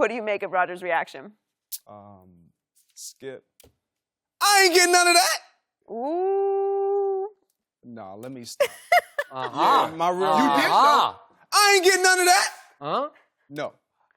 What do you make of Rodgers' reaction? Skip. I ain't getting none of that. Ooh. No, let me stop. Yeah, my real. You did so. I ain't getting none of that. Huh? No.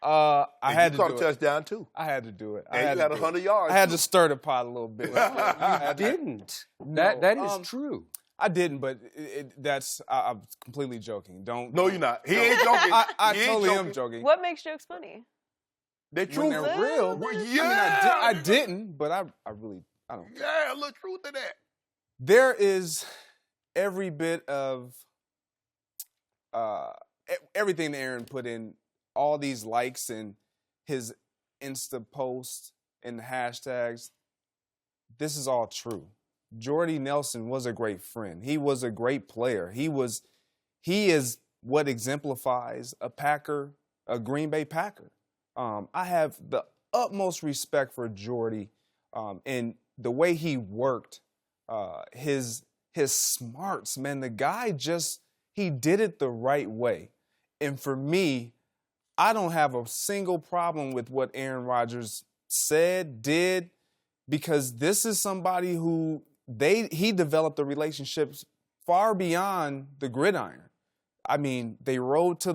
I had to do it. You caught a touchdown, too. I had to do it. And you had 100 yards. I had to stir the pot a little bit. You didn't. No, that is true. I didn't, but I'm completely joking. Don't. No, you're not. He ain't joking. I He ain't totally joking. am joking. What makes jokes funny? They're When true. they're real. Well, I yeah. mean, I didn't, but I really don't. Yeah, a little truth to that. There is every bit of everything that Aaron put in, all these likes and his Insta posts and the hashtags. This is all true. Jordy Nelson was a great friend. He was a great player. He is what exemplifies a Packer, a Green Bay Packer. I have the utmost respect for Jordy and the way he worked, his smarts, man. The guy he did it the right way. And for me, I don't have a single problem with what Aaron Rodgers said, did, because this is somebody who he developed the relationships far beyond the gridiron. I mean, they rode to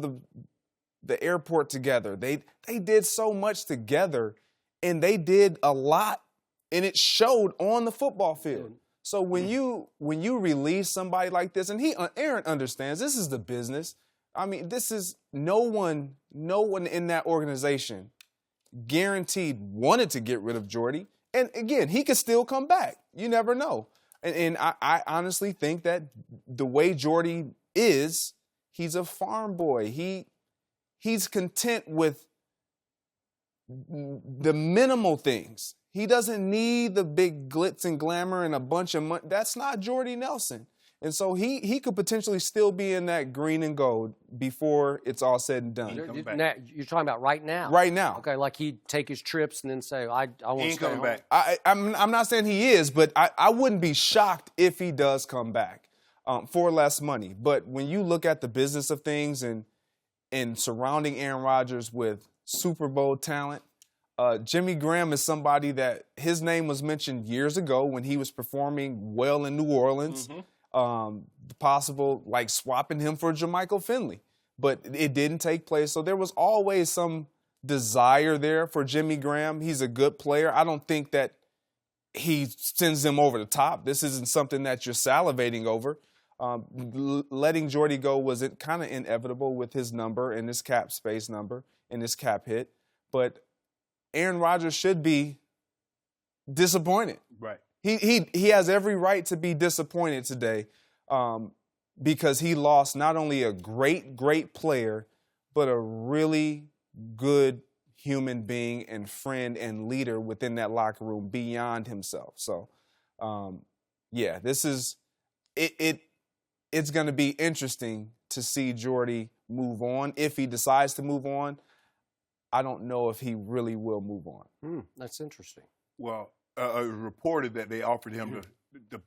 the airport together. They did so much together, and they did a lot, and it showed on the football field. So when you release somebody like this, and Aaron understands this is the business. I mean, this is no one in that organization guaranteed wanted to get rid of Jordy. And again, he could still come back. You never know. And I honestly think that the way Jordy is, he's a farm boy. He's content with the minimal things. He doesn't need the big glitz and glamour and a bunch of money. That's not Jordy Nelson. And so he could potentially still be in that green and gold before it's all said and done. You're talking about right now? Right now. Okay, like he'd take his trips and then say, I want He to ain't stay coming home. back. I'm not saying he is, but I wouldn't be shocked if he does come back for less money. But when you look at the business of things and surrounding Aaron Rodgers with Super Bowl talent, Jimmy Graham is somebody that his name was mentioned years ago when he was performing well in New Orleans. Mm-hmm. Possible, like swapping him for Jermichael Finley. But it didn't take place. So there was always some desire there for Jimmy Graham. He's a good player. I don't think that he sends them over the top. This isn't something that you're salivating over. Letting Jordy go was kind of inevitable with his number and his cap space number and his cap hit. But Aaron Rodgers should be disappointed. Right. He has every right to be disappointed today because he lost not only a great player, but a really good human being and friend and leader within that locker room beyond himself. So, yeah, this is it's going to be interesting to see Jordy move on. If he decides to move on, I don't know if he really will move on. That's interesting. Well, it was reported that they offered him to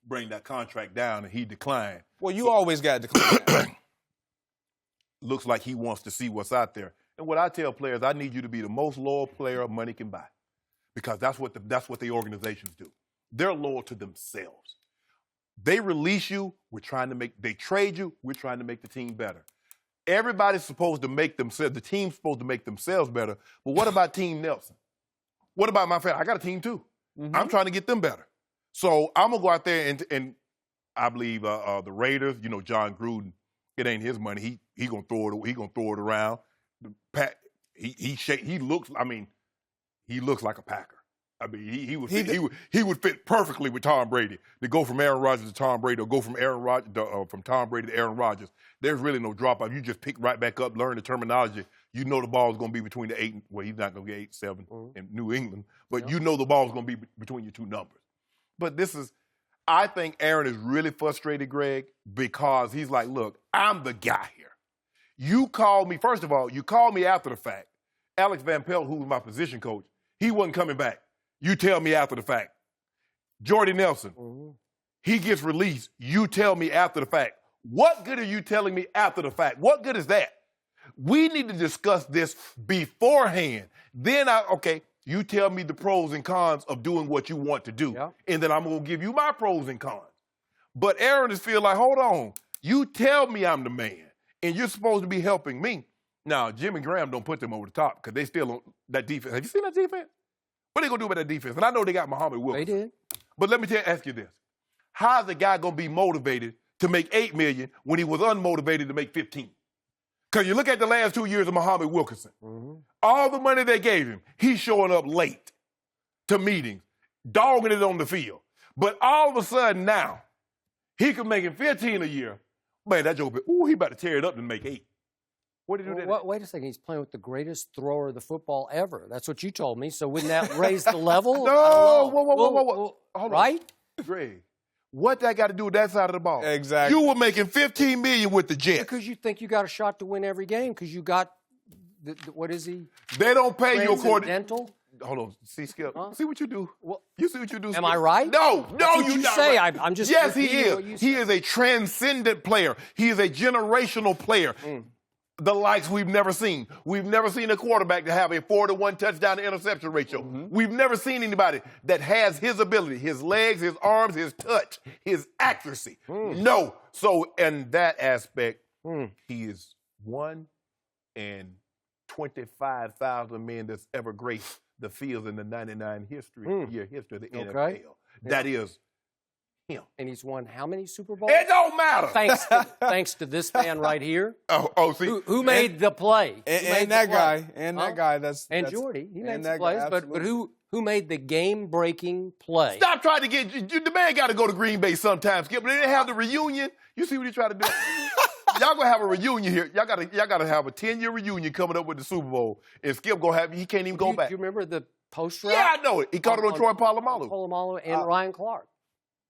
bring that contract down, and he declined. Well, you always got to decline. Looks like he wants to see what's out there. And what I tell players, I need you to be the most loyal player money can buy, because that's what the organizations do. They're loyal to themselves. They release you, they trade you, we're trying to make the team better. Everybody's supposed to make themselves, the team's supposed to make themselves better. But what about Team Nelson? What about my family? I got a team too. Mm-hmm. I'm trying to get them better. So I'm going to go out there and I believe the Raiders, John Gruden, it ain't his money. He going to throw it around. He looks like a Packer. I mean, he would fit perfectly with Tom Brady. To go from Aaron Rodgers to Tom Brady, or go from from Tom Brady to Aaron Rodgers, there's really no drop off. You just pick right back up, learn the terminology. You know the ball is going to be between the 8. Well, he's not going to get 8-7 in New England, but you know the ball is going to be between your two numbers. But I think Aaron is really frustrated, Greg, because he's like, look, I'm the guy here. You called me, first of all, you called me after the fact. Alex Van Pelt, who was my position coach, he wasn't coming back. You tell me after the fact. Jordy Nelson, he gets released. You tell me after the fact. What good are you telling me after the fact? What good is that? We need to discuss this beforehand. Then you tell me the pros and cons of doing what you want to do. Yeah. And then I'm going to give you my pros and cons. But Aaron is feel like, hold on, you tell me I'm the man, and you're supposed to be helping me. Now, Jimmy Graham don't put them over the top because they still on that defense. Have you seen that defense? What are they going to do about that defense? And I know they got Muhammad Wilkerson. They did. But let me ask you this. How's a guy going to be motivated to make $8 million when he was unmotivated to make 15? Because you look at the last 2 years of Muhammad Wilkerson. Mm-hmm. All the money they gave him, he's showing up late to meetings, dogging it on the field. But all of a sudden now, he could make him 15 a year. Man, that joke, he about to tear it up and make 8. What did he do that? Wait a second. He's playing with the greatest thrower of the football ever. That's what you told me. So wouldn't that raise the level? No, whoa. Hold right? on. Greg, what that got to do with that side of the ball? Exactly. You were making $15 million with the Jets. Because you think you got a shot to win every game because you got, what is he? They don't pay you according. Dental? Hold on. See, Skip. Huh? See what you do. Well, You see what you do, Skip. am I right? No, That's what you're you not say. right. I'm just Yes, he repeating what you is. He said. is a transcendent player. He is a generational player. The likes we've never seen. We've never seen a quarterback to have a 4-to-1 touchdown to interception ratio. We've never seen anybody that has his ability, his legs, his arms, his touch, his accuracy. No. So in that aspect, he is one in 25,000 men that's ever graced the fields in the 99 year history of the NFL. That is him. And he's won how many Super Bowls? It don't matter. Thanks to this man right here. See. Who made the play? And that guy. And that guy. That's Jordy. He made and some that plays. guy, But absolutely. who made the game-breaking play? Stop trying to get the man got to go to Green Bay sometimes, Skip. But they didn't have the reunion. You see what he tried to do? Y'all gonna have a reunion here. Y'all gotta have a 10-year reunion coming up with the Super Bowl. And Skip gonna have he can't even go back. Do you remember the post route? Yeah, I know it. He caught it on Troy Polamalu. Polamalu and Ryan Clark.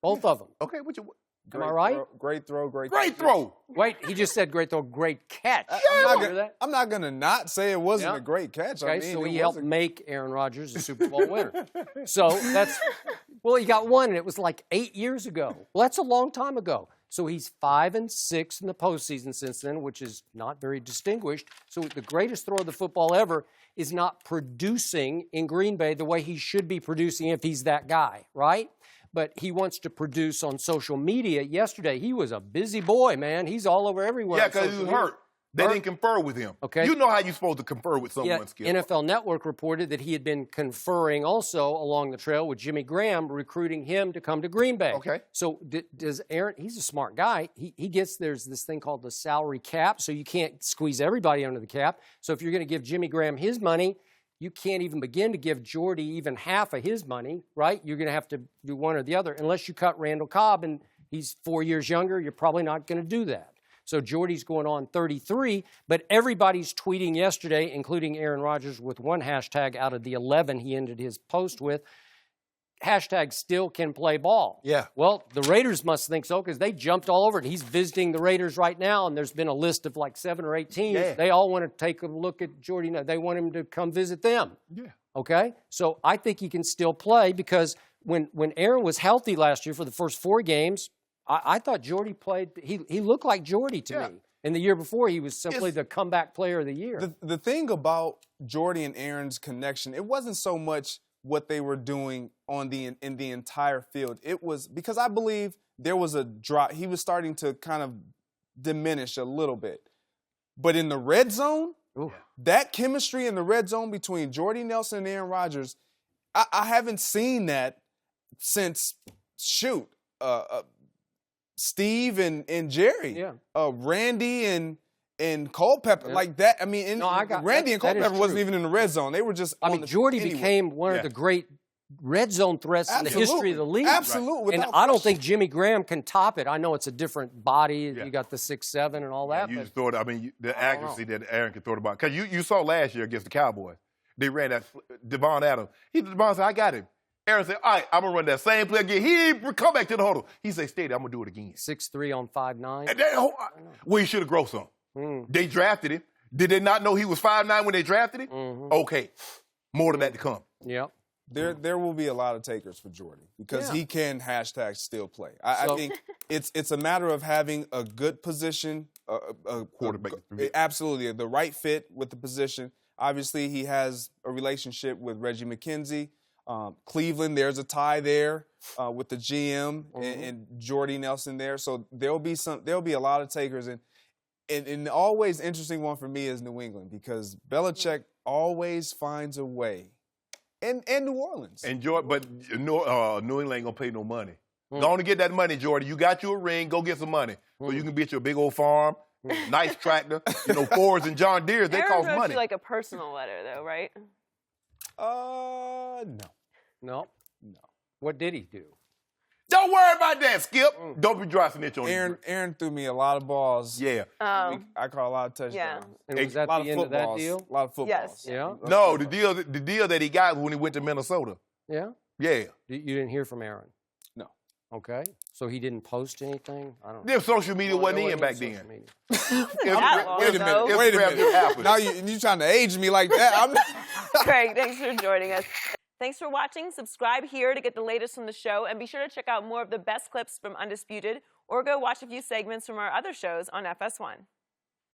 Both of them. Okay, Am I right? Great throw. great throw. Wait, he just said great throw, great catch. I'm not gonna not say it wasn't a great catch. Okay, I mean, so it he helped wasn't- make Aaron Rodgers a Super Bowl winner. So he got one, and it was like 8 years ago. Well, that's a long time ago. So he's 5-6 in the postseason since then, which is not very distinguished. So the greatest throw of the football ever is not producing in Green Bay the way he should be producing if he's that guy, right? But he wants to produce on social media. Yesterday, he was a busy boy, man. He's all over everywhere. Yeah, on because he social was media. hurt. They didn't confer with him. Okay. You know how you're supposed to confer with someone, Yeah, Skip. NFL Network reported that he had been conferring also along the trail with Jimmy Graham, recruiting him to come to Green Bay. Okay. So does Aaron, he's a smart guy. There's this thing called the salary cap, so you can't squeeze everybody under the cap. So if you're going to give Jimmy Graham his money, you can't even begin to give Jordy even half of his money, right? You're going to have to do one or the other. Unless you cut Randall Cobb and he's 4 years younger, you're probably not going to do that. So Jordy's going on 33, but everybody's tweeting yesterday, including Aaron Rodgers, with one hashtag out of the 11 he ended his post with, hashtag still can play ball. Yeah. Well, the Raiders must think so because they jumped all over it. He's visiting the Raiders right now, and there's been a list of like 7 or 8 teams. Yeah. They all want to take a look at Jordy. They want him to come visit them. Yeah. Okay? So I think he can still play because when Aaron was healthy last year for the first 4 games, I thought Jordy played. He looked like Jordy to me. And the year before, he was simply the comeback player of the year. The thing about Jordy and Aaron's connection, it wasn't so much what they were doing in the entire field. It was because I believe there was a drop. He was starting to kind of diminish a little bit. But in the red zone, that chemistry in the red zone between Jordy Nelson and Aaron Rodgers, I haven't seen that since, Steve and Jerry. Yeah. Randy and Culpepper. Yeah. Like that. I mean, Randy and that is Culpepper wasn't true. even in the red zone. They were just Jordy anyway. became one of the great red zone threats in the history of the league. Absolutely. And I don't think Jimmy Graham can top it. I know it's a different body. You got the 6'7" and all that. You but just thought, the accuracy that Aaron could throw the ball. Because you saw last year against the Cowboys, they ran that Devon Adams. Devon said, I got him. Aaron said, all right, I'm going to run that same play again. He didn't come back to the huddle. He said, stay there, I'm going to do it again. 6'3" on 5'9". And he should have grown some. They drafted him. Did they not know he was 5'9" when they drafted him? Okay. More than that to come. Yeah. There will be a lot of takers for Jordy because he can hashtag still play. I think It's a matter of having a good position, Quarterback. absolutely, the right fit with the position. Obviously, he has a relationship with Reggie McKenzie. Cleveland, there's a tie there with the GM and Jordy Nelson there. So there'll be a lot of takers, and always interesting one for me is New England because Belichick always finds a way, and New Orleans. But New England ain't gonna pay no money. Go on and get that money, Jordy. You got you a ring. Go get some money so you can be at your big old farm, nice tractor. You know, Fords and John Deere's, they Aaron cost wrote money. you like a personal letter, though, right? No. What did he do? Don't worry about that, Skip. Don't be dry snitch on Aaron threw me a lot of balls. Yeah. I caught a lot of touchdowns. Yeah. And was that the end of that deal? A lot of footballs. Yes. Yeah. No, the deal that he got when he went to Minnesota. Yeah. Yeah. You didn't hear from Aaron? No. Okay. So he didn't post anything? I don't know. Their social media wasn't There in back social then. media. Wait a minute. Wait a minute. Now you trying to age me like that? Craig, thanks for joining us. Thanks for watching. Subscribe here to get the latest from the show, and be sure to check out more of the best clips from Undisputed, or go watch a few segments from our other shows on FS1.